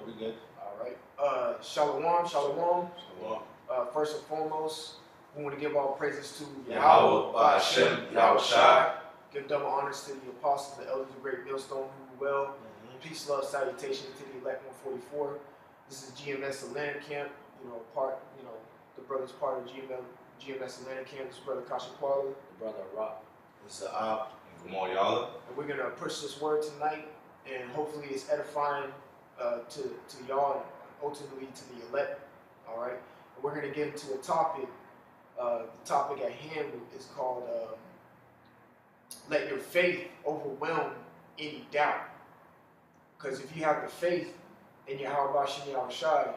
Are we good? All right. Shalom, shalom. Shalom. First and foremost, we want to give all praises to Yahweh, Ba'ashem, Yahweh Shai. Give double honors to the apostles, the elders of Great Millstone, who well. Peace, love, salutation to the elect 144. This is GMS Atlanta Camp. The brother's part of GMS Atlanta Camp. This is Brother Kashakwala. The brother Rock. This is Ab. And Gamal Yala. And we're gonna push this word tonight, and hopefully it's edifying to y'all and ultimately to the elect. All right. And we're gonna get into a topic. The topic at hand is called "Let your faith overwhelm any doubt." Because if you have the faith in Yahweh Ba'ashem Yahweh Shai,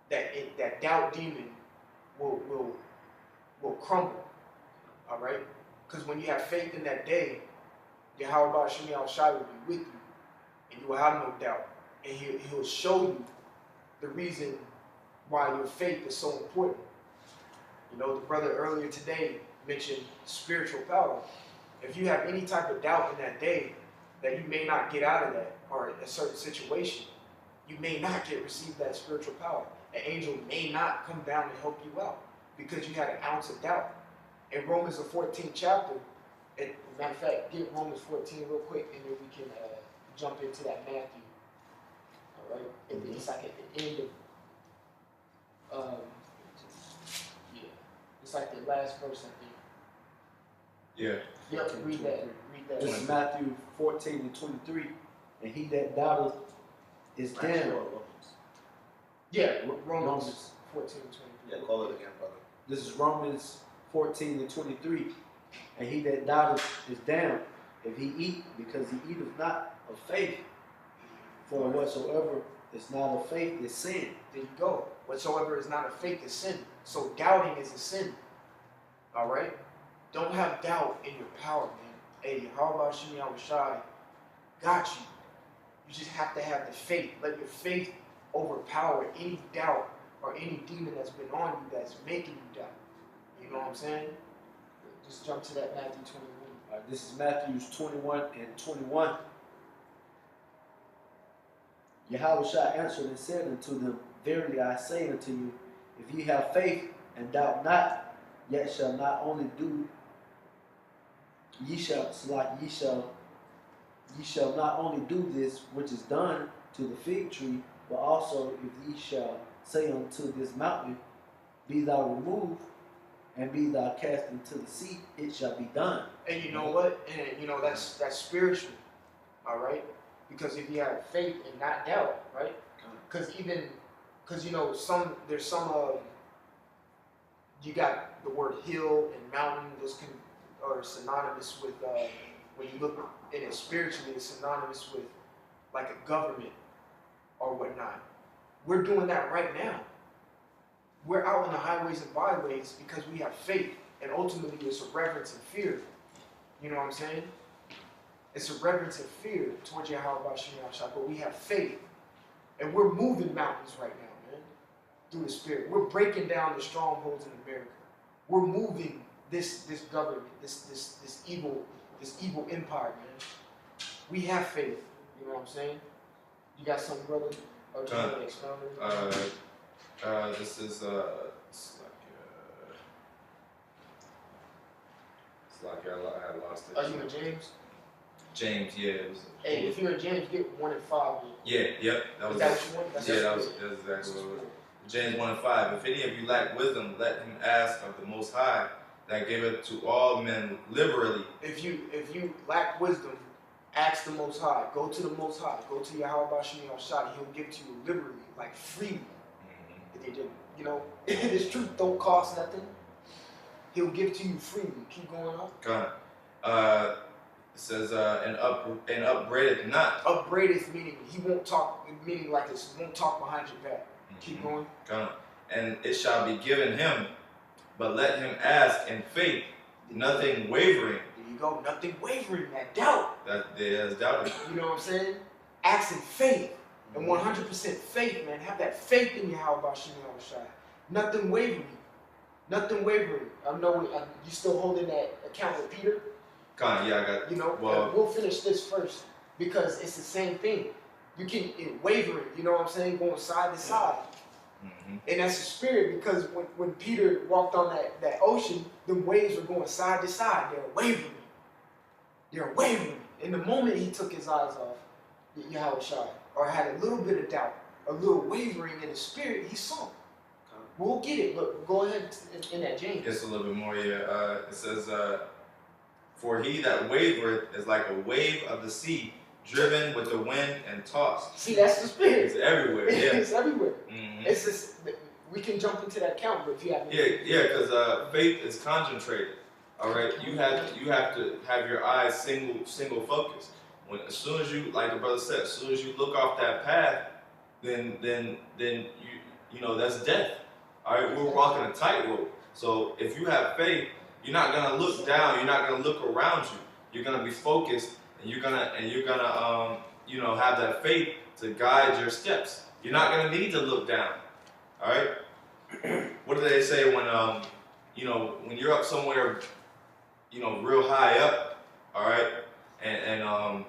that doubt demon will crumble. All right. Because when you have faith in that day, Yahweh Ba'ashem Yahweh Shai will be with you, and you will have no doubt. And he'll show you the reason why your faith is so important. You know, the brother earlier today mentioned spiritual power. If you have any type of doubt in that day that you may not get out of that, or a certain situation, you may not receive that spiritual power. An angel may not come down and help you out because you had an ounce of doubt. In Romans the 14th chapter, matter of fact, get Romans 14 real quick, and then we can jump into that Matthew. All right, it's like at the end of, it's like the last verse, I think. Yeah. Yep, read that. This is Matthew 14 and 23. And he that doubteth is damned. Yeah, Romans 14 and 23. Yeah, call it again, brother. This is Romans 14 and 23. And he that doubteth is damned if he eat, because he eateth not of faith. For whatsoever is not of faith is sin. There you go. Whatsoever is not of faith is sin. So doubting is a sin. All right? Don't have doubt in your power, man. Hey, how about Ba'ashem Yahweh Shai got you? You just have to have the faith. Let your faith overpower any doubt or any demon that's been on you that's making you doubt. You know what I'm saying? Just jump to that Matthew 21. This is Matthew 21 and 21. Yahweh Shai answered and said unto them, Verily I say unto you, if ye have faith and doubt not, yet shall not only do ye shall not only do this which is done to the fig tree, but also if ye shall say unto this mountain, Be thou removed, and be thou cast into the sea, it shall be done. And you know what? And you know that's spiritual, all right? Because if you have faith and not doubt, right? Because you know there's some you got the word hill and mountain. Those are synonymous with when you look in it spiritually, it's synonymous with like a government or whatnot. We're doing that right now. We're out on the highways and byways because we have faith, and ultimately it's a reverence and fear. You know what I'm saying? It's a reverence and fear towards Yahweh Ba'ashem Yahweh Shai, but we have faith, and we're moving mountains right now, man, through the Spirit. We're breaking down the strongholds in America. We're moving this government, this evil empire, man. We have faith. You know what I'm saying? You got something, brother? Or do you want to expound on it? This is it's like I had lost it. Are you in James? James, yeah. Hey, if you're in James, get 1 and 5. Man. Yeah, yep. That was Is that what you want? That's that was exactly what it was. James 1 and 5. If any of you lack wisdom, let him ask of the Most High, that giveth to all men liberally. If you lack wisdom, ask the Most High. Go to the Most High. Go to Yahweh Ba'ashem Yahweh Shai. He'll give to you liberally, like freely. You know, this truth don't cost nothing. He'll give to you freely. Keep going on. It says, and upbraideth not. Upbraideth meaning he won't talk, meaning like this, he won't talk behind your back. Keep going. And it shall be given him, but let him ask in faith, nothing wavering. There you go, nothing wavering, that doubt. That is doubting. You know what I'm saying? Ask in faith. And 100% faith, man. Have that faith in Yahweh Ba'ashem Yahweh Shai. Nothing wavering. Nothing wavering. I know you still holding that account with Peter? Yeah, I got it. You know, well, we'll finish this first because it's the same thing. You can wavering, you know what I'm saying, going side to side. And that's the spirit, because when Peter walked on that ocean, the waves were going side to side. They were wavering. They're wavering. In the moment he took his eyes off Yahushua, or had a little bit of doubt, a little wavering in the spirit, he sunk. We'll get it. Look, go ahead in that James. Just a little bit more here. It says, for he that wavereth is like a wave of the sea, driven with the wind and tossed. See, that's the spirit. It's everywhere. Yeah. It's everywhere. It's just, we can jump into that count, but if you have because faith is concentrated. All right, you have to have your eyes single focus. As soon as you, like the brother said, as soon as you look off that path, then you know that's death. All right, we're walking a tightrope. So if you have faith, you're not gonna look down. You're not gonna look around you. You're gonna be focused, and you're gonna you know, have that faith to guide your steps. You're not gonna need to look down. All right. What do they say when you know, when you're up somewhere, you know, real high up, all right, and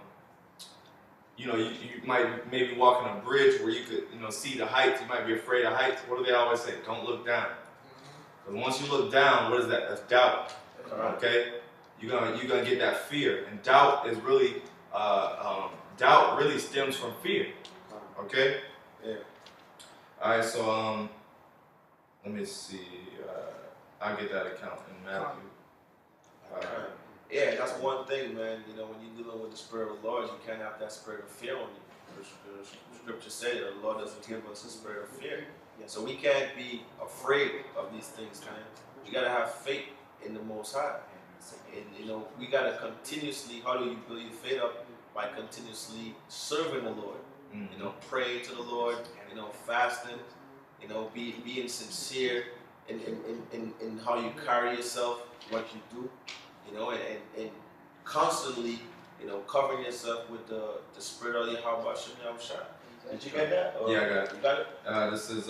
you know, you might maybe walk on a bridge where you could, you know, see the heights. You might be afraid of heights. What do they always say? Don't look down. Because once you look down, what is that? That's doubt. Okay, you're gonna get that fear, and doubt is really doubt really stems from fear. Okay. Yeah. All right. So let me see. I'll get that account in Matthew. Yeah, that's one thing, man. You know, when you're dealing with the Spirit of the Lord, you can't have that spirit of fear on you. The scripture says that the Lord doesn't give us a spirit of fear. So we can't be afraid of these things, man. We gotta have faith in the Most High. And you know, we gotta continuously, how do you build your faith up? By continuously serving the Lord. You know, praying to the Lord, you know, fasting, you know, being sincere in how you carry yourself, what you do, you know, and constantly, you know, covering yourself with the Spirit of Yahweh Shem Yahushua. Did you get that? Yeah, I got it. You got it? This is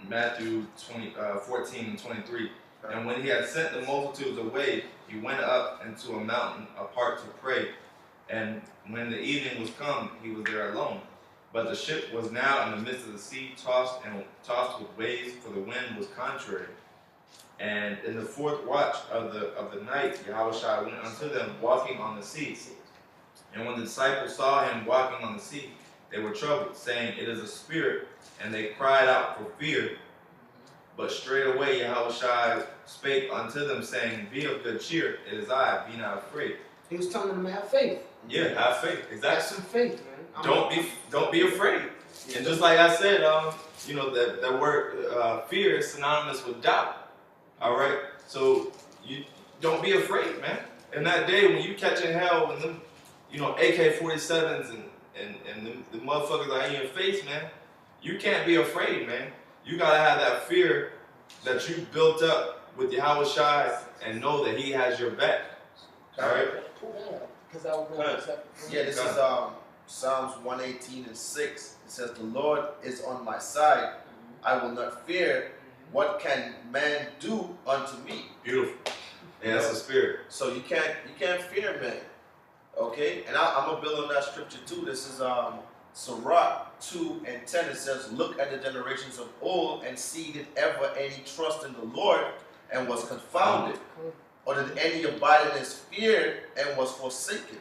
Matthew 14 and 23. And when he had sent the multitudes away, he went up into a mountain apart to pray. And when the evening was come, he was there alone. But the ship was now in the midst of the sea, tossed with waves, for the wind was contrary. And in the fourth watch of the night, Yahushua went unto them, walking on the sea. And when the disciples saw him walking on the sea, they were troubled, saying, It is a spirit. And they cried out for fear. But straightway Yahushua spake unto them, saying, Be of good cheer, it is I, be not afraid. He was telling them to have faith. Yeah, have faith. Exactly. Have some faith, man. Don't be afraid. And just like I said, you know, that word fear is synonymous with doubt. All right, so you don't be afraid, man. And that day when you catching hell, when them, you know, AK-47s and the motherfuckers are in your face, man, you can't be afraid, man. You gotta have that fear that you built up with Yahushua and know that He has your back. All right. Yeah, this is Psalms 118 and 6. It says, The Lord is on my side. I will not fear. What can man do unto me? Beautiful. Yeah, that's the spirit. So you can't fear man. Okay? And I'm gonna build on that scripture too. This is Sirach 2 and 10. It says, Look at the generations of old and see did ever any trust in the Lord and was confounded. Or did any abide in his fear and was forsaken?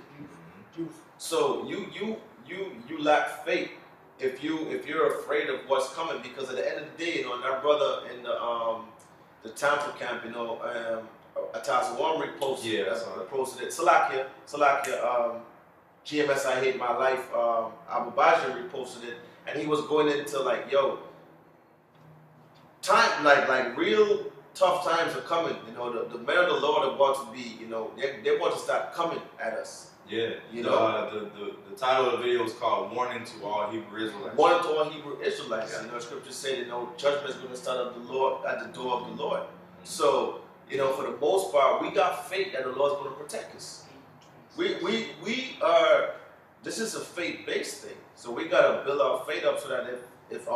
So you lack faith if you're afraid of what's coming, because at the end of the day, you know, that brother in the temple camp, you know, Atazawam reposted it. Salakia, GMS I Hate My Life, Abu Bajr reposted it, and he was going into like, yo, time like real tough times are coming. You know, the men of the Lord are about to be, you know, they're about to start coming at us. Yeah. You know, the title of the video is called "Warning to All Hebrew Israelites." Warning to all Hebrew Israelites. Yeah. You know, Scripture said, you know, judgment is going to start at the door of the Lord. So, you know, for the most part, we got faith that the Lord's going to protect us. We are. This is a faith-based thing. So we got to build our faith up so that if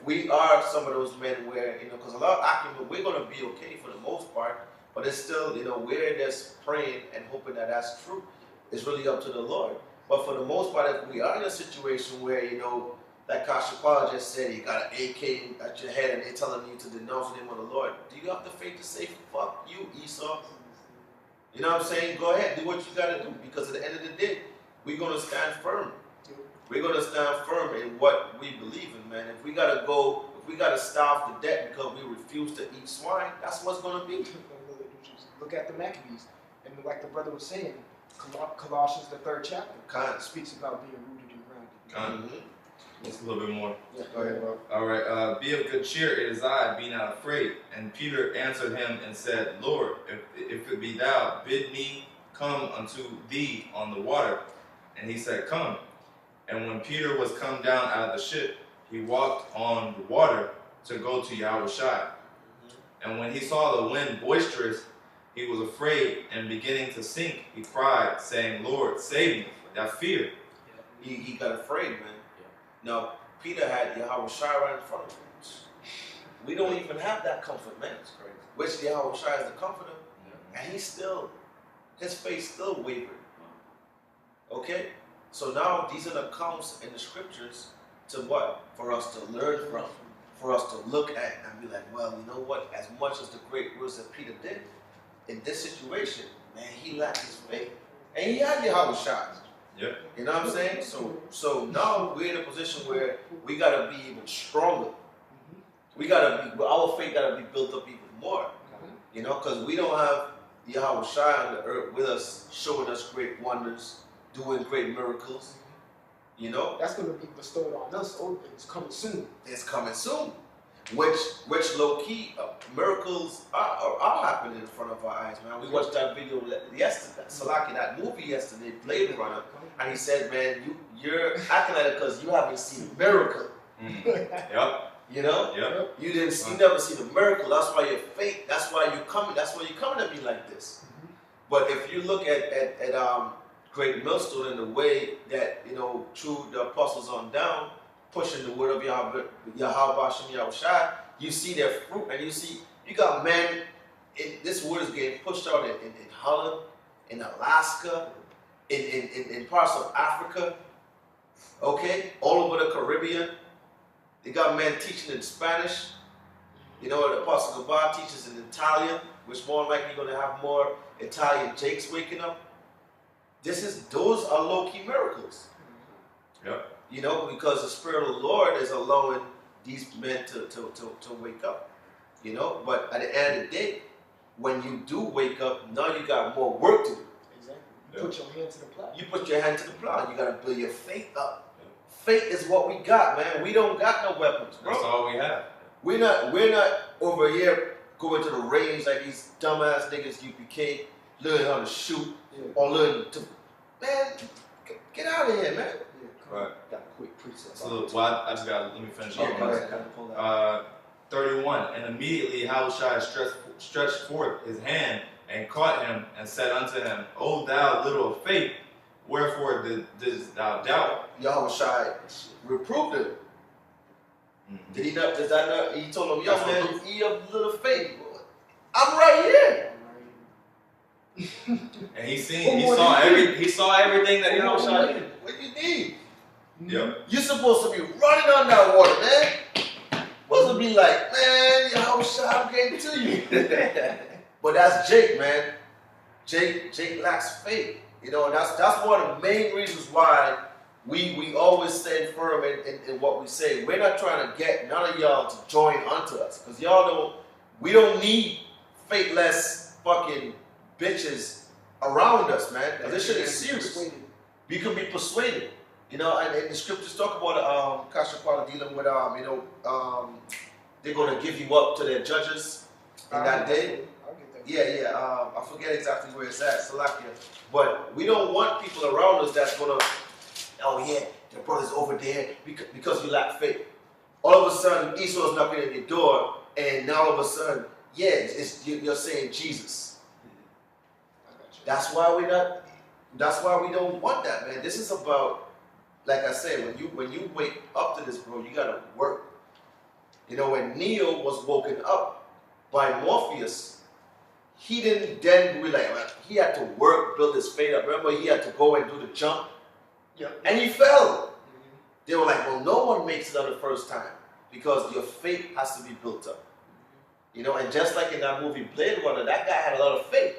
we are some of those men where, you know, because a lot of argument, we're going to be okay for the most part, but it's still, you know, we're just praying and hoping that that's true. It's really up to the Lord. But for the most part, if we are in a situation where, you know, like Kasha Paul just said, you got an AK at your head and they're telling you to denounce the name of the Lord, do you have the faith to say, fuck you, Esau? You know what I'm saying? Go ahead, do what you got to do. Because at the end of the day, we're going to stand firm. We're going to stand firm in what we believe in, man. If we got to starve to death because we refuse to eat swine, that's what's going to be. Look at the Maccabees. And like the brother was saying, Colossians, the 3rd chapter, speaks about being rooted and grounded. Just a little bit more. Yeah, go ahead, bro. All right. Be of good cheer, it is I, be not afraid. And Peter answered him and said, Lord, if it be thou, bid me come unto thee on the water. And he said, come. And when Peter was come down out of the ship, he walked on the water to go to Yahushua. And when he saw the wind boisterous, he was afraid, and beginning to sink, he cried, saying, Lord, save me, without fear. He got afraid, man. Now, Peter had Yahushua right in front of him. We don't even have that comfort, man. It's crazy. Which Yahushua is the comforter, and his faith still wavered. Okay? So now these are the accounts in the scriptures to what? For us to learn from. For us to look at and be like, well, you know what? As much as the great words that Peter did, in this situation, man, he lacked his faith. And he had Yahushua. Yep. You know what I'm saying? So now we're in a position where we gotta be even stronger. Our faith gotta be built up even more. You know, because we don't have Yahushua on the earth with us, showing us great wonders, doing great miracles. You know? That's going to be bestowed on us. Oh, it's coming soon. It's coming soon. Which low-key miracles are happening in front of our eyes, man. We watched that video yesterday, Salaki, that movie yesterday, Blade Runner, and he said, man, you're acting like it because you haven't seen a miracle. Yep. You know? Yep. You never seen a miracle. That's why you're fake. That's why you're coming to me like this. But if you look at Great Millstone in the way that, you know, through the apostles on down, pushing the word of Yahweh Shem Yahushua, you see their fruit, and you got men, this word is getting pushed out in Holland, in Alaska, in parts of Africa, okay, all over the Caribbean. They got men teaching in Spanish. You know, the Apostle Gabar teaches in Italian, which more likely you're going to have more Italian jakes waking up. Those are low-key miracles. Yep. You know, because the Spirit of the Lord is allowing these men to wake up. You know, but at the end of the day, when you do wake up, now you got more work to do. Exactly. You put your hand to the plow. You put your hand to the plow. You got to build your faith up. Faith is what we got, man. We don't got no weapons, bro. That's all we have. We're not over here going to the range like these dumbass niggas UPK, learn how to shoot or learn to. Man, get out of here, man. Right. Got a quick precept. So, I just got. Let me finish up. 31. And immediately Yahushua stretched forth his hand and caught him and said unto him, O thou little of faith, wherefore didst thou doubt? Yahushua reproved him. Did he not? Did that not? He told him, yo, man, ye of little faith. I'm right here. And he saw everything that Yahushua did. What do you need? Yep. You're supposed to be running on that water, man. Supposed to be like, man, Yahushua, I'm getting to you. But that's Jake, man. Jake lacks faith. You know, and that's one of the main reasons why we always stand firm in what we say. We're not trying to get none of y'all to join onto us. Because we don't need faithless fucking bitches around us, man. Because this shit is serious. You can be persuaded. You know, and the scriptures talk about Kashapala dealing with they're gonna give you up to their judges in that day. I forget exactly where it's at, Salakia. But we don't want people around us that's gonna, oh yeah, your brother's over there because you lack faith. All of a sudden, Esau's knocking at your door, and now all of a sudden, you're saying Jesus. That's why we don't want that, man. This is about, like I said, when you wake up to this, bro, you gotta work. You know, when Neo was woken up by Morpheus, he didn't then realize, he had to work, build his faith up. Remember, he had to go and do the jump. Yep. And he fell. They were like, well, no one makes it on the first time because your faith has to be built up. You know, and just like in that movie Blade Runner, that guy had a lot of faith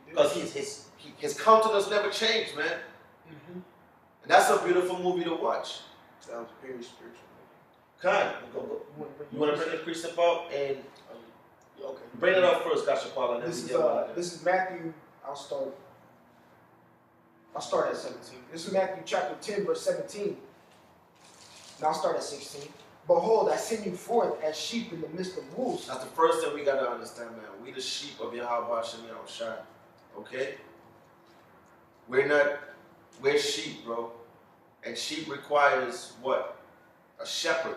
because his countenance never changed, man. And that's a beautiful movie to watch. Sounds very spiritual. Kind. You want to bring the precept out and okay. Bring it up first, Pastor Paul. And This is Matthew. I'll start at 17. This is Matthew chapter 10, verse 17. And I'll start at 16. Behold, I send you forth as sheep in the midst of wolves. That's the first thing we got to understand, man. We the sheep of Yahweh Hashem Yahushua. Okay? We're sheep, bro. And sheep requires what? A shepherd.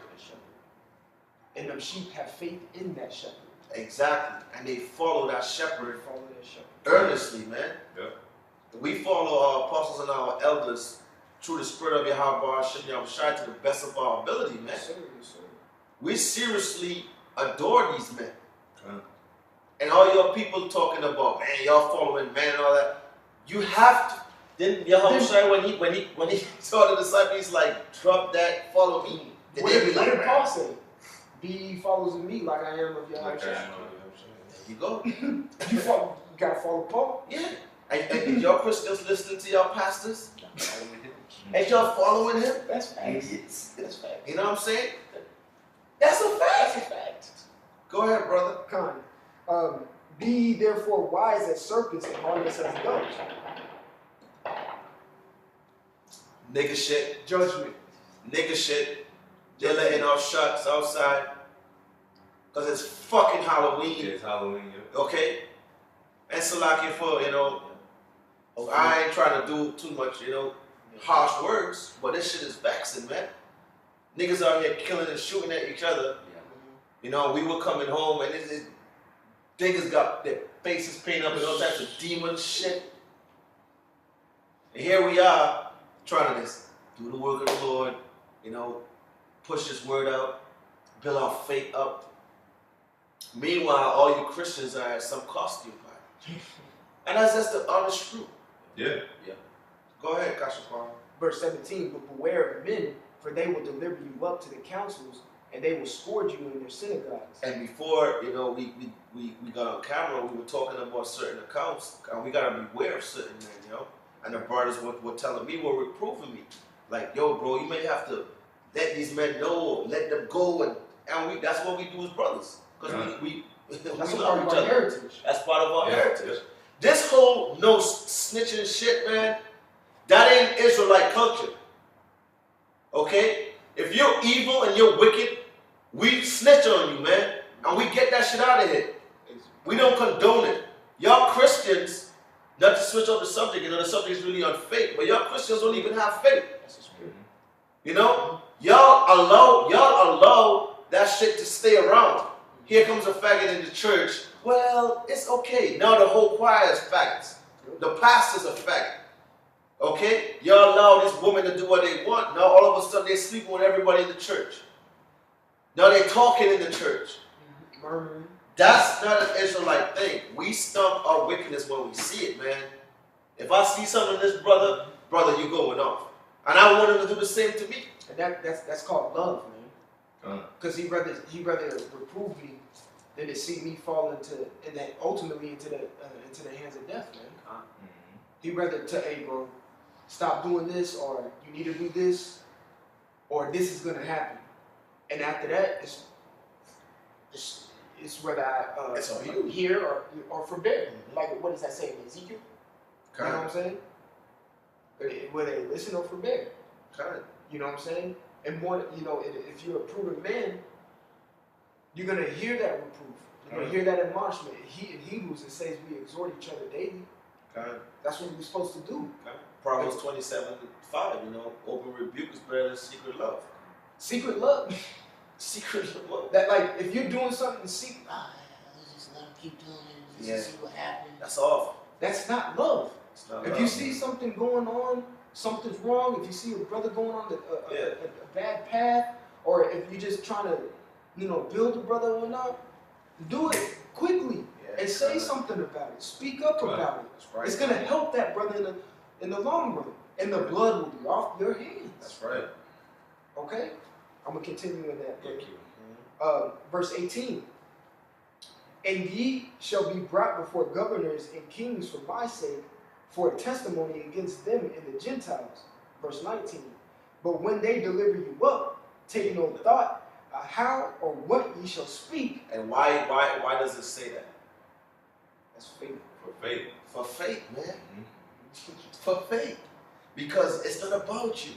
And them sheep have faith in that shepherd. Exactly. And they follow that shepherd, shepherd. earnestly, man. Yep. We follow our apostles and our elders through the spirit of Yahweh Hashem Yahushua to the best of our ability, man. Yes, sir. Yes, sir. We seriously adore these men. And all your people talking about, man, y'all following man and all that. You have to. Then Yahushua, when he told the disciples, he's like, drop that, follow me. Then What they be did like, Paul say? Be ye followers of me like I am of Yahweh. Okay. there you go. You gotta follow Paul. Yeah. And y'all Christians listening to y'all pastors? And y'all following him? That's facts. Idiots. That's facts. You know what I'm saying? That's a fact. That's a fact. Go ahead, brother. Con. Be ye therefore wise as serpents and harmless as doves. Nigga shit. Judgment. Nigga shit. They're letting off shots outside. Because it's fucking Halloween. Yeah, it's Halloween, yeah. Okay? And Salaki for, I ain't trying to do too much, harsh words, but this shit is vexing, man. Niggas out here killing and shooting at each other. We were coming home and niggas got their faces painted up and all types of demon shit. And here we are trying to just do the work of the Lord, push this word out, build our faith up. Meanwhile, all you Christians are at some costume party. And that's just the honest truth. Yeah. Go ahead, Kashapar. Verse 17. But beware of men, for they will deliver you up to the councils, and they will scourge you in their synagogues. And before, we got on camera, we were talking about certain accounts, and we gotta beware of certain men, And the brothers were telling me, were reproving me. Like, yo, bro, you may have to let these men know, let them go, and that's what we do as brothers. Because we That's love part of each our other. heritage. That's part of our heritage. Yeah. This whole no snitching shit, man, that ain't Israelite culture. Okay? If you're evil and you're wicked, we snitch on you, man. And we get that shit out of here. We don't condone it. Y'all Christians, not to switch up the subject, the subject is really on faith, but y'all Christians don't even have faith. That's the spirit. Y'all allow that shit to stay around. Here comes a faggot in the church. Well, it's okay. Now the whole choir is faggots. The pastor's a faggot. Okay? Y'all allow this woman to do what they want. Now all of a sudden they're sleeping with everybody in the church. Now they're talking in the church. Murmuring. That's not an Israelite thing. We stomp our wickedness when we see it, man. If I see something in this brother, you're going off. And I want him to do the same to me. And that's called love, man. Because he rather reprove me than to see me fall ultimately into the hands of death, man. He rather tell, hey, bro, stop doing this, or you need to do this, or this is gonna happen. And after that, it's whether I It's on you. hear or forbear. Like, what does that say in Ezekiel? You know what I'm saying? Whether they listen or forbear. You know what I'm saying? And more, if you're a prudent man, you're gonna hear that reproof. You're gonna hear that admonishment. In Hebrews it says we exhort each other daily. That's what we're supposed to do. Proverbs 27:5, open rebuke is better than secret love. Secret love. Secret love. That, like, if you're doing something in secret, Let's just let them keep doing it. Yeah. Just see what happens. That's off. that's not love. It's not If love. you see something going on, something's wrong, if you see a brother going on a bad path, or if you're just trying to, build a brother or whatnot, do it quickly and say something about it. Speak up about it. That's right. It's gonna help that brother in the long run. and the blood will be off your hands. That's right. Okay? I'm going to continue in that. Thank you. Verse 18. And ye shall be brought before governors and kings for my sake, for a testimony against them and the Gentiles. Verse 19. But when they deliver you up, take no thought how or what ye shall speak. And why does it say that? That's faith. For faith. For faith, man. Mm-hmm. For faith. Because it's not about you.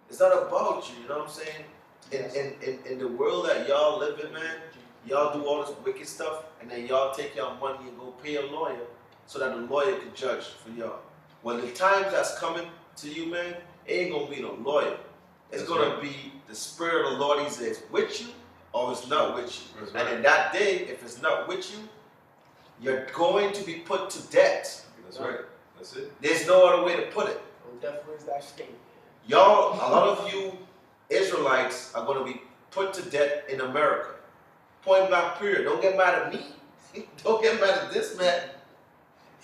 It's not about you, you know what I'm saying? In the world that y'all live in, man, y'all do all this wicked stuff, and then y'all take your money and go pay a lawyer so that the lawyer can judge for y'all. When the time that's coming to you, man, it ain't gonna be no lawyer. It's That's gonna right. be the Spirit of the Lord either is with you or it's not with you. That's And right. in that day, if it's not with you, you're going to be put to death. That's right. That's it. There's no other way to put it. Oh, death is that state. Y'all, a lot of you Israelites are going to be put to death in America. Point blank period. Don't get mad at me. Don't get mad at this man.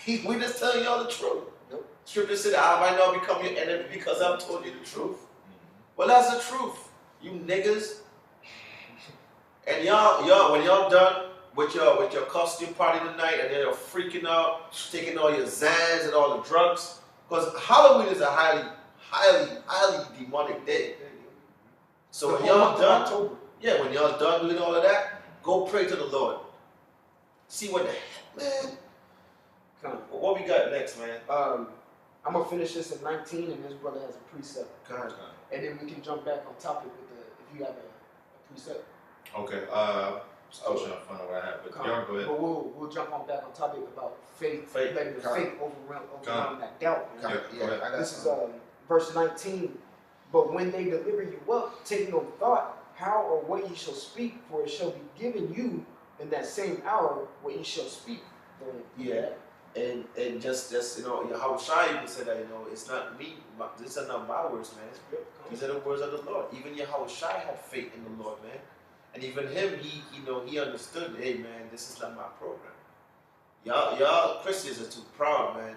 We just telling y'all the truth. Nope. Scripture said, I might not become your enemy because I've told you the truth. Mm-hmm. Well, that's the truth. You niggas. And y'all, when y'all done with your costume party tonight, and then you're freaking out, taking all your Zans and all the drugs, because Halloween is a highly demonic day. So when y'all done, October. yeah, when y'all done doing all of that, go pray to the Lord. See what the heck, man. Come on. What we got next, man? I'm gonna finish this in 19, and this brother has a precept, God. and then we can jump back on topic with the if you have a precept. Okay. Still trying to find out what I have, but y'all go ahead. But we'll jump on back on topic about faith, Faith. letting the Come. faith overwhelm that doubt. Man. Yeah, go ahead. I got This is something. verse 19. But when they deliver you up, take no thought how or what ye shall speak, for it shall be given you in that same hour what ye shall speak. Yeah. And just you know, Yahushua even said that, you know, it's not me, these are not my words, man. These are the words of the Lord. Even Yahushua had faith in the Lord, man. And even him, he understood, hey man, this is not my program. Y'all Christians are too proud, man.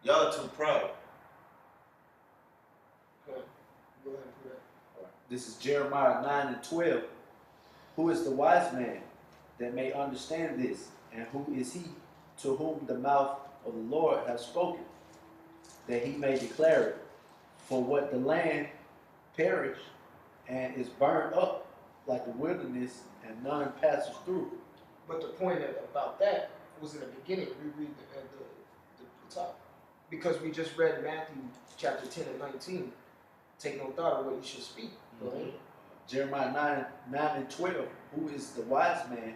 Y'all are too proud. Go ahead and put that. This is Jeremiah 9 and 12. Who is the wise man that may understand this? And who is he to whom the mouth of the Lord has spoken, that he may declare it? For what the land perish and is burned up like a wilderness, and none passes through. But the point about that was in the beginning. We read the top. Because we just read Matthew chapter 10 and 19. Take no thought of what you should speak. Mm-hmm. Jeremiah 9 and 12. Who is the wise man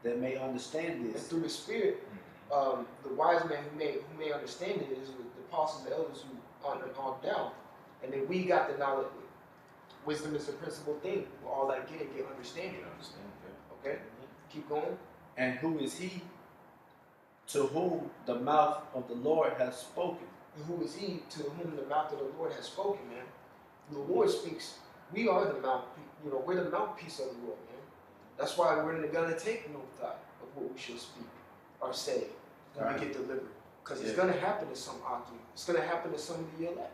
that may understand And this? through the Spirit, the wise man who may understand it is with the apostles and elders who on down. And then we got the knowledge. Wisdom is the principal thing. With all that get understanding. Okay? Keep going. And who is he to whom the mouth of the Lord has spoken? And who is he to whom the mouth of the Lord has spoken, man? The Lord speaks. We are the mouthpiece. You know, we're the mouthpiece of the Lord, man. That's why we're gonna take no thought of what we shall speak or say when we get delivered. Because it's gonna happen to some Aki. It's gonna happen to some of the elect.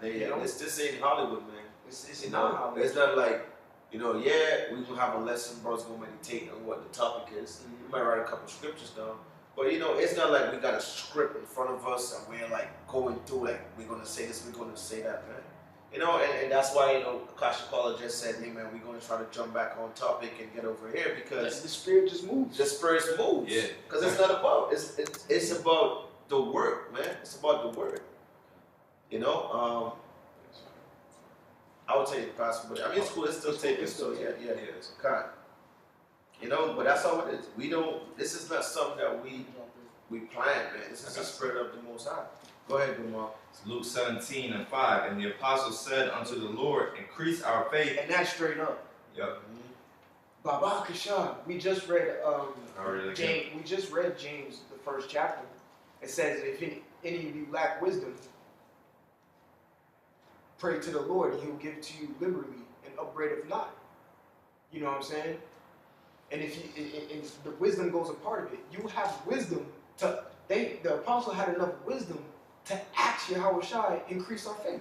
You know? This ain't Hollywood, man. It's You not know, how it's not like, you know, yeah, we will have a lesson, bro's gonna meditate on what the topic is. You might write a couple scriptures down. But you know, it's not like we got a script in front of us and we're like going through like we're gonna say this, we're gonna say that, man. You know, and that's why, you know, Kasha Caller just said, hey man, we're gonna try to jump back on topic and get over here because the Spirit just moves. the Spirit moves. Yeah. Because it's not about it's about the word, man. It's about the word. You know, I would tell you, Pastor, but I mean, it's cool. It's still taken. So yeah. Yes. Kind. You know, but that's all it is. We don't. This is not something that we plan, man. This is the Spirit of the Most High. Go ahead, Gumar. It's Luke 17 and 5. And the apostles said unto the Lord, increase our faith. And that's straight up. Yep. Baba Kashan. We just read Already James. We just read James, the first chapter. It says, if any of you lack wisdom, pray to the Lord, and He will give it to you liberally and upbraideth not. You know what I'm saying? And if the wisdom goes a part of it, you have wisdom to. The apostle had enough wisdom to ask Yahweh Shai increase our faith.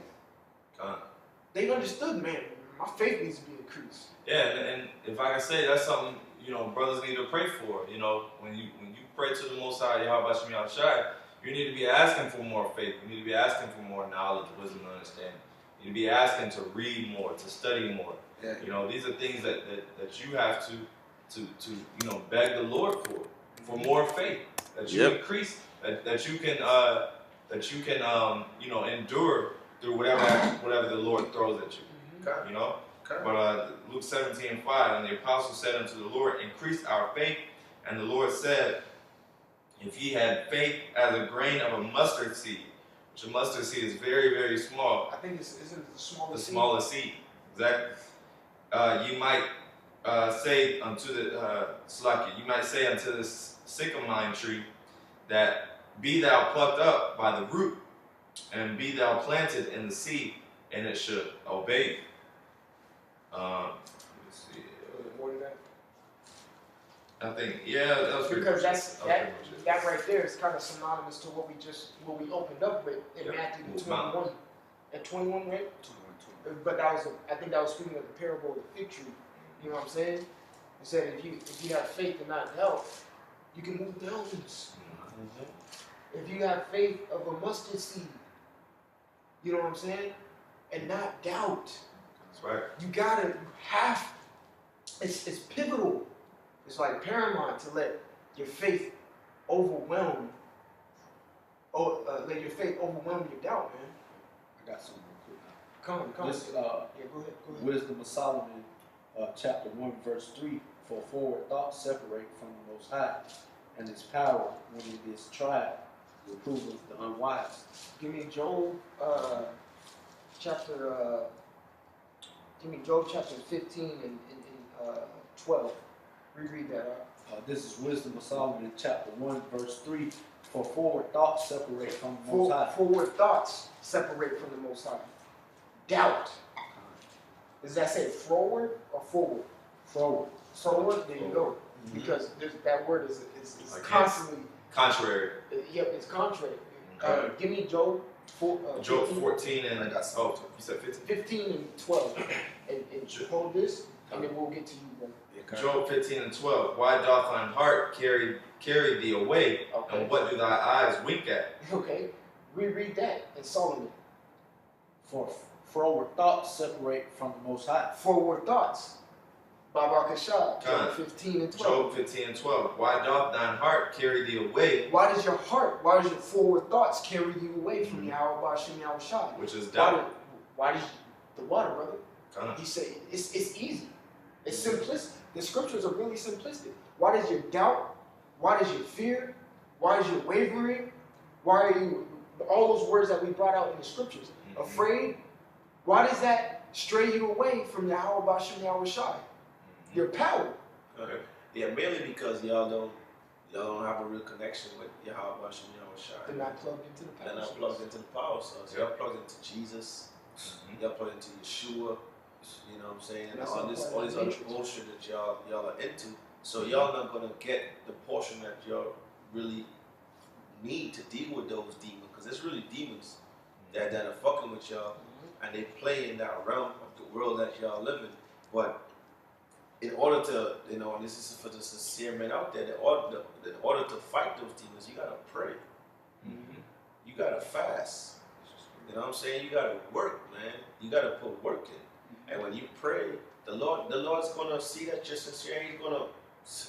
Con. They understood, man, my faith needs to be increased. Yeah, and if I can say, that's something, brothers need to pray for. When you pray to the Most High, Yahweh Shem Shai, you need to be asking for more faith. You need to be asking for more knowledge, wisdom, and understanding. You need to be asking to read more, to study more. Yeah. These are things that you have to beg the Lord for more faith, that you increase, that you can endure through whatever the Lord throws at you. Okay. Okay. But Luke 17:5, and the apostle said unto the Lord, increase our faith. And the Lord said, if ye had faith as a grain of a mustard seed, which a mustard seed is very, very small. I think isn't it the smallest The seed? smallest seed, exactly. You might say unto the you might say unto this sycamore tree, that be thou plucked up by the root, and be thou planted in the sea, and it should obey you. Let's see. More than that? I think, yeah, that was pretty Because much that's it. that right there is kind of synonymous to what we opened up with in Yeah. Matthew Move 21. At 21, right? But I think that was speaking of the parable of the fig tree. You know what I'm saying? He said if you have faith and not doubt, you can move mountains. If you have faith of a mustard seed, you know what I'm saying? And not doubt. That's right. You gotta have, it's pivotal. It's like paramount to let your faith overwhelm, let your faith overwhelm your doubt, man. I got something real quick now. Come. This, Yeah, go ahead. Wisdom of Solomon, chapter 1, verse 3. For forward thoughts separate from the Most High, and his power, when it is tried, reproveth the unwise. Give me Job chapter 15 and 12. Reread that out. This is Wisdom of Solomon, chapter 1, verse 3. For forward thoughts separate from the Most High. Forward thoughts separate from the Most High. Doubt. Does that say forward or forward? Forward. Forward, there you go. Mm-hmm. Because that word is Like constantly. Contrary. Yep, it's contrary. Okay. Give me Job. Job 15, 14 and, I got you said 15? 15 and 12. And hold this, and then we'll get to you, brother. Job 15 and 12. Why doth thine heart carry thee away, Okay. and what do thy eyes wink at? Okay. Reread that in Solomon. For forward thoughts separate from the Most High. Forward thoughts. Baba Kashab, Job God. 15 and 12. Job 15 and 12. Why doth thine heart carry thee away, Why does your forward thoughts carry you away from Yahweh Bashem Yahweh Shai? which is doubt? Why does the water, brother? God. He said it's easy. It's simplistic. The scriptures are really simplistic. Why does your doubt? Why does your fear? Why is your wavering? Why are you all those words that we brought out in the scriptures? Afraid? Why does that stray you away from Yahweh Bashem Yahweh Shai? Your power. Okay. Yeah, mainly because y'all don't have a real connection with Yahweh Shem Yahweh Shai. They're not plugged into the power. They're not source. plugged into the power source. Yep. Y'all plugged into Jesus. Y'all plugged into Yeshua. You know what I'm saying? And That's all not this part of the other matrix. bullshit that y'all are into. So y'all not gonna get the portion that y'all really need to deal with those demons, because it's really demons that are fucking with y'all, and they play in that realm of the world that y'all live in. But in order to, and this is for the sincere men out there, in order to fight those demons, you gotta pray. You gotta fast. You know what I'm saying? You gotta work, man. You gotta put work in. And when you pray, the Lord's gonna see that you're sincere. He's gonna,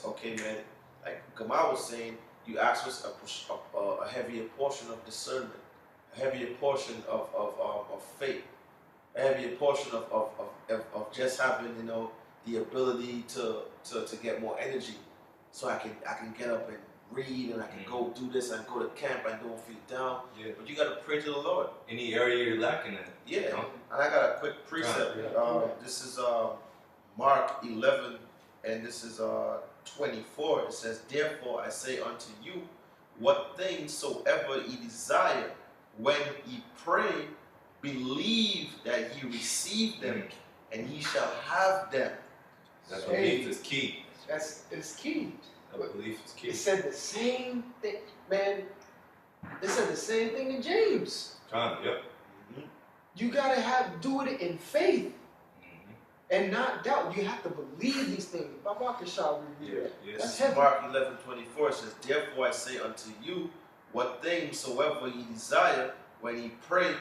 okay, man. Like Gamal was saying, you ask for a heavier portion of discernment, a heavier portion of faith, a heavier portion of just having, the ability to get more energy, so I can get up and read, and I can go do this and go to camp and don't feel down. Yeah. But you gotta pray to the Lord. Any area you're lacking in. Yeah. You know? And I got a quick precept. This is Mark 11, and this is 24. It says, "Therefore I say unto you, what things soever ye desire, when ye pray, believe that ye receive them, and ye shall have them." That Hey. belief is key. It's key. That belief is key. It said the same thing, man. It said the same thing in James. Yep. You gotta do it in faith and not doubt. You have to believe these things. Baba Kashab review that. Yes. That's heavy. Mark 11:24 says, "Therefore I say unto you, what things soever ye desire, when ye pray,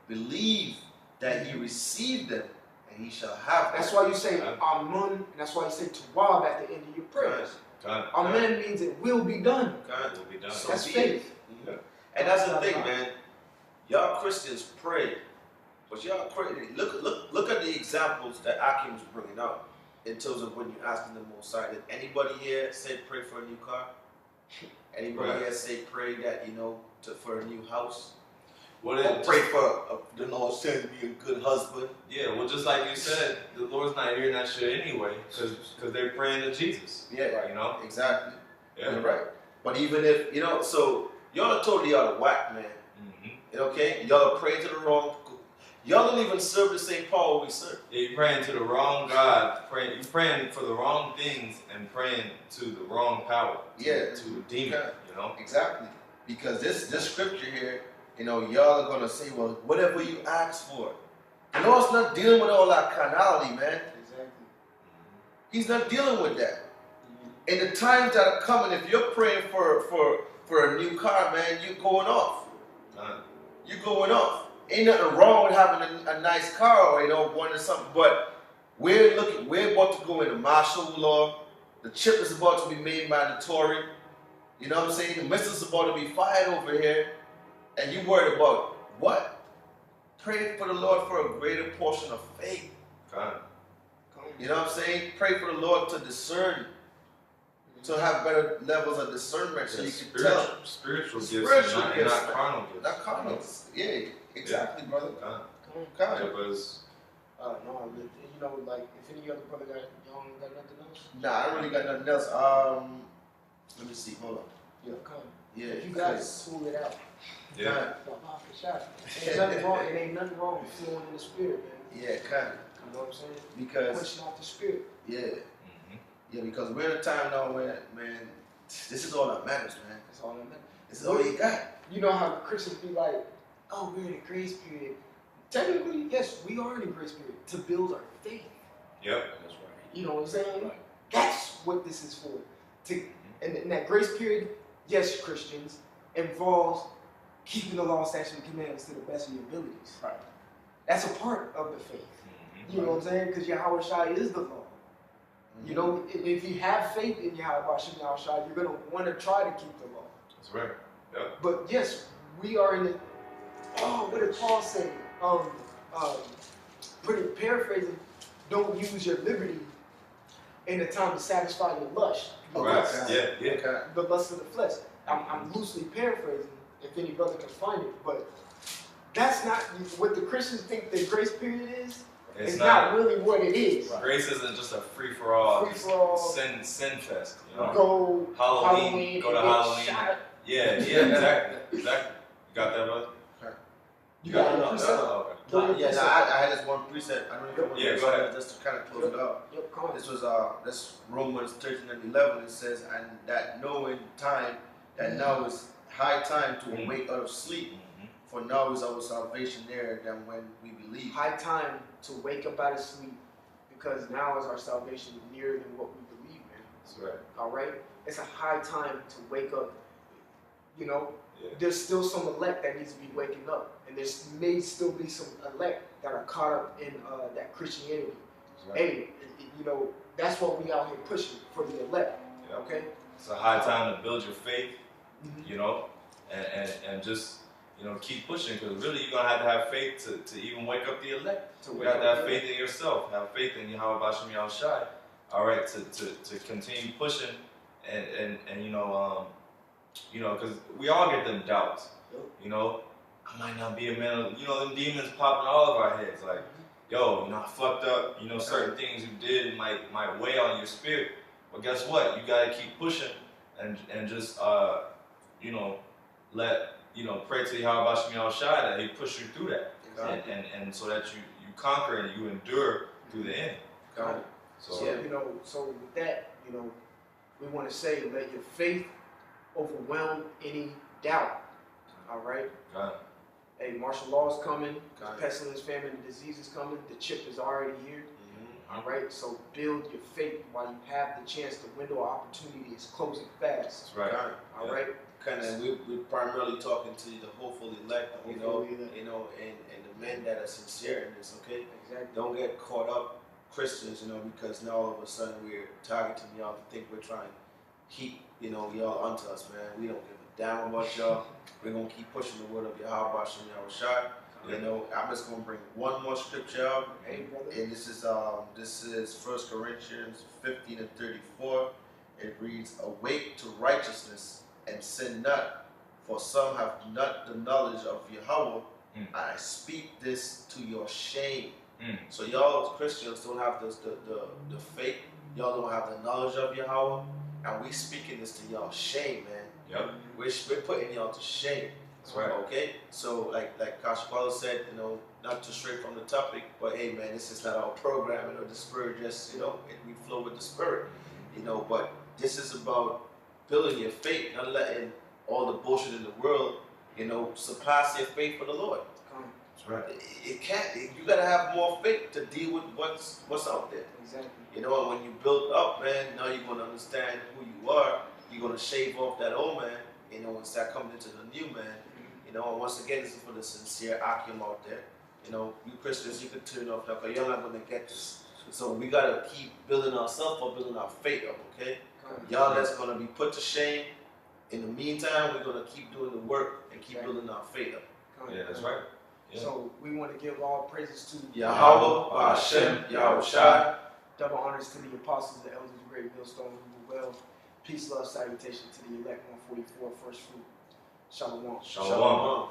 believe that ye receive them, and ye shall have them." That's why you say Amen, and that's why you say Tawab at the end of your prayers. Amen means it will be done. God will be done. So That's be faith. it. And that's the thing, man. Y'all Christians pray, but y'all pray. Look at the examples that Akim was bringing up in terms of when you're asking the Most High. Did anybody here say pray for a new car? Anybody here say pray that for a new house? Or pray for the Lord sends me a good husband. Yeah, well, just like you said, the Lord's not hearing that shit anyway, because they're praying to Jesus. Yeah, you know. Exactly. Yeah. You're right. But even if so y'all are totally out of whack, man. Okay, y'all are praying to the wrong. Y'all don't even serve the same power we serve. Yeah, you're praying to the wrong God. You're praying for the wrong things and praying to the wrong power. To a demon. Yeah. Exactly. Because this scripture here, y'all are gonna say, well, whatever you ask for. The Lord's not dealing with all that carnality, man. Exactly. He's not dealing with that. In the times that are coming, if you're praying for a new car, man, you're going off. You're going off. Ain't nothing wrong with having a nice car or wanting something, but we're about to go into martial law. The chip is about to be made mandatory. You know what I'm saying? The missiles about to be fired over here, and you worried about what? Pray for the Lord for a greater portion of faith. You know what I'm saying? Pray for the Lord to discern, to have better levels of discernment, so you can tell. Spiritual gifts, not carnal gifts. Not carnal gifts. Yeah, exactly, brother. Yeah, No, like if any other brother y'all ain't got nothing else. Nah, I really got nothing else. Let me see. Hold on. Yeah, come. Yeah, if you guys pull it out. Yeah. Ain't nothing wrong. It ain't nothing wrong with flowing in the spirit, man. Yeah, kind of. You know what I'm saying? Because pushing out the spirit. Yeah. Yeah, because we're in a time now where, man, this is all that matters, man. That's all that matters. This is all you got. You know how the Christians be like, oh, we're in a grace period. Technically, yes, we are in a grace period to build our faith. Yep, that's right. You know what I'm saying? Right. That's what this is for. And that grace period, yes, Christians, involves keeping the law, statutes, and commandments to the best of your abilities. Right. That's a part of the faith. You know what I'm saying? Because Yahweh Shai is the law. You know, if you have faith in Yahweh Shai, you're going to want to try to keep the law. That's right. Yep. But yes, we are in the, what did Paul say? Paraphrasing, don't use your liberty in the time to satisfy your lust. Right. Yeah. The lust of the flesh. I'm loosely paraphrasing, if any brother can find it, but that's not what the Christians think the grace period is. It's not really what it is. Right. Grace isn't just a free-for-all sin fest. You know? Go Halloween, go to Halloween. Yeah, exactly. You got that, bud? You got it? I had this one preset. I don't know if you want to go ahead. just to kind of close it up. Yep, come on. This was this Romans 13:11. It says, and that knowing time, that now is high time to awake out of sleep. For now is our salvation nearer than when we believe. High time to wake up out of sleep, because now is our salvation nearer than what we believe, man. That's right. All right? It's a high time to wake up. You know, Yeah. There's still some elect that needs to be waking up. And there may still be some elect that are caught up in that Christianity. That's right. Hey, you know, that's what we out here pushing for the elect. Yeah. Okay? It's a high time to build your faith, you know, and just, you know, keep pushing, because really you're going to have faith to even wake up the elect. You have to have faith in yourself, have faith in Yahweh Bashem Yahushai, all right, to continue pushing and you know, because we all get them doubts, you know, I might not be a man, you know, them demons popping all of our heads, like, yo, you know, I fucked up, you know, certain things you did might weigh on your spirit, but guess what, you got to keep pushing and just, you know, pray to Yahweh Bashem Yahushai that He push you through that, and so that you conquer and you endure through the end. So you know, so with that, you know, we want to say, let your faith overwhelm any doubt. All right. God. Hey, martial law is coming. God. Pestilence, famine, and disease is coming. The chip is already here. Mhm. All right. So build your faith while you have the chance. The window of opportunity is closing fast. That's right. God. All Yeah. right. Kind of, we're primarily talking to the hopeful elect, Hopefully elect. and the men that are sincere in this. Okay, Exactly. don't get caught up, Christians, because now all of a sudden we're targeting y'all to think we're trying to keep, y'all onto us, man. We don't give a damn about y'all. We're gonna keep pushing the word of Yahweh Shem Yahushua. I'm just gonna bring one more scripture out. Hey, brother. And this is 1 Corinthians 15:34. It reads, "Awake to righteousness and sin not, for some have not the knowledge of Yahweh. I speak this to your shame." So y'all Christians don't have the faith. Y'all don't have the knowledge of Yahweh, and we speaking this to y'all shame, man. Yep. We're putting y'all to shame. That's right. Okay, so like Pastor Paulo said, not to stray from the topic, but hey, man, this is not our program. The Spirit just, we flow with the Spirit, But this is about building your faith, not letting all the bullshit in the world, surpass your faith for the Lord. That's right. It can't. You gotta have more faith to deal with what's out there. Exactly. And when you build up, man, now you're gonna understand who you are. You're gonna shave off that old man, and start coming into the new man. And once again, this is for the sincere Akim out there. You Christians, you can turn off that, but you're not gonna get this. So we gotta keep building ourselves up, building our faith up, okay? Y'all that's gonna be put to shame. In the meantime, we're gonna keep doing the work and keep building our faith up. Yeah, that's right. Yeah. So we want to give all praises to Yahweh, Hashem, Yahushua. Double honors to the apostles, the elders, the great millstone, who well. Peace, love, salutation to the elect 144, first fruit. Shalom. Shalom.